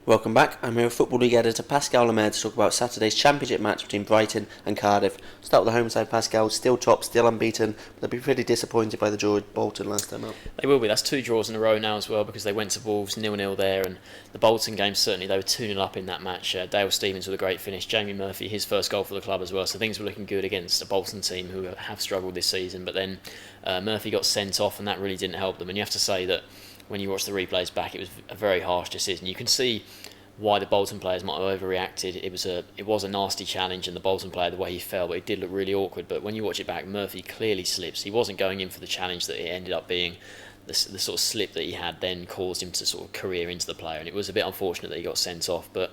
Welcome back. I'm here with Football League editor Pascal Lemaire to talk about Saturday's Championship match between Brighton and Cardiff. Start with the home side. Pascal, still top, still unbeaten. They'll be pretty disappointed by the draw with Bolton last time out. They will be. That's two draws in a row now as well, because they went to Wolves 0-0 there, and the Bolton game, certainly they were 2-0 up in that match. Dale Stephens with a great finish, Jamie Murphy his first goal for the club as well, so things were looking good against a Bolton team who have struggled this season. But then Murphy got sent off, and that really didn't help them. And you have to say that when you watch the replays back, it was a very harsh decision. You can see why the Bolton players might have overreacted. It was a nasty challenge, and the Bolton player, the way he fell, but it did look really awkward. But when you watch it back, Murphy clearly slips. He wasn't going in for the challenge that it ended up being. The sort of slip that he had then caused him to sort of career into the player, and it was a bit unfortunate that he got sent off. But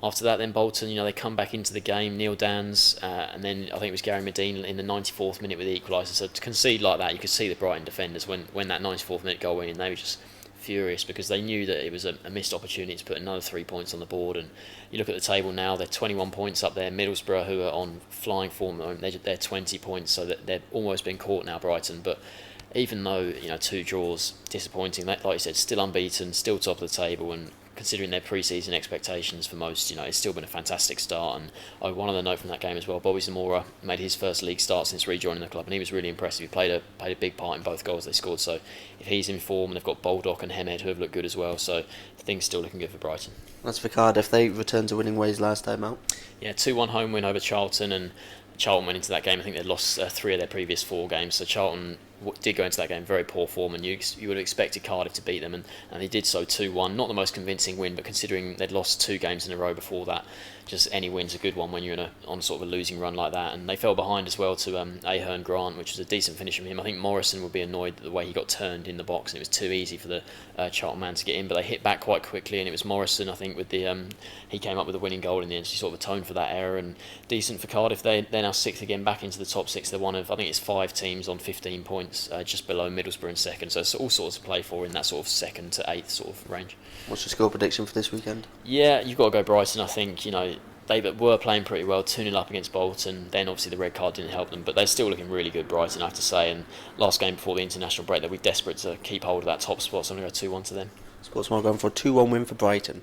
after that, then Bolton, they come back into the game. Neil Dans, and then I think it was Gary Medine in the 94th minute with the equaliser. So to concede like that, you could see the Brighton defenders when that 94th minute goal went in, they were just furious because they knew that it was a missed opportunity to put another 3 points on the board. And you look at the table now, they're 21 points up there. Middlesbrough, who are on flying form, they're 20 points, so that they've almost been caught now, Brighton. But even though two draws, disappointing, like you said, still unbeaten, still top of the table, and considering their pre-season expectations for most, it's still been a fantastic start. And one other note from that game as well, Bobby Zamora made his first league start since rejoining the club, and he was really impressive. He played a big part in both goals they scored. So if he's in form, and they've got Baldock and Hemed who have looked good as well, so things still looking good for Brighton. That's for Cardiff. They returned to winning ways last time out. Yeah, 2-1 home win over Charlton, and Charlton went into that game, I think they'd lost 3 of their previous 4 games, so Charlton did go into that game very poor form, and you would have expected Cardiff to beat them, and they did so 2-1. Not the most convincing win, but considering they'd lost 2 games in a row before that, just any win's a good one when you're on sort of a losing run like that. And they fell behind as well to Ahern Grant, which was a decent finish from him. I think Morrison would be annoyed at the way he got turned in the box, and it was too easy for the Charlton man to get in, but they hit back quite quickly, and it was Morrison, I think, with he came up with the winning goal in the end, so he sort of atoned for that error. And decent for Cardiff. They're now 6th again, back into the top 6. They're one of, I think it's 5 teams on 15 points, just below Middlesbrough in second, so it's all sorts to play for in that sort of 2nd to 8th sort of range. What's your score prediction for this weekend? Yeah, you've got to go Brighton. I think they were playing pretty well, 2-0 up against Bolton. Then obviously the red card didn't help them, but they're still looking really good, Brighton, I have to say. And last game before the international break, they'll be desperate to keep hold of that top spot, so I'm going to go 2-1 to them. Sportsman going for a 2-1 win for Brighton.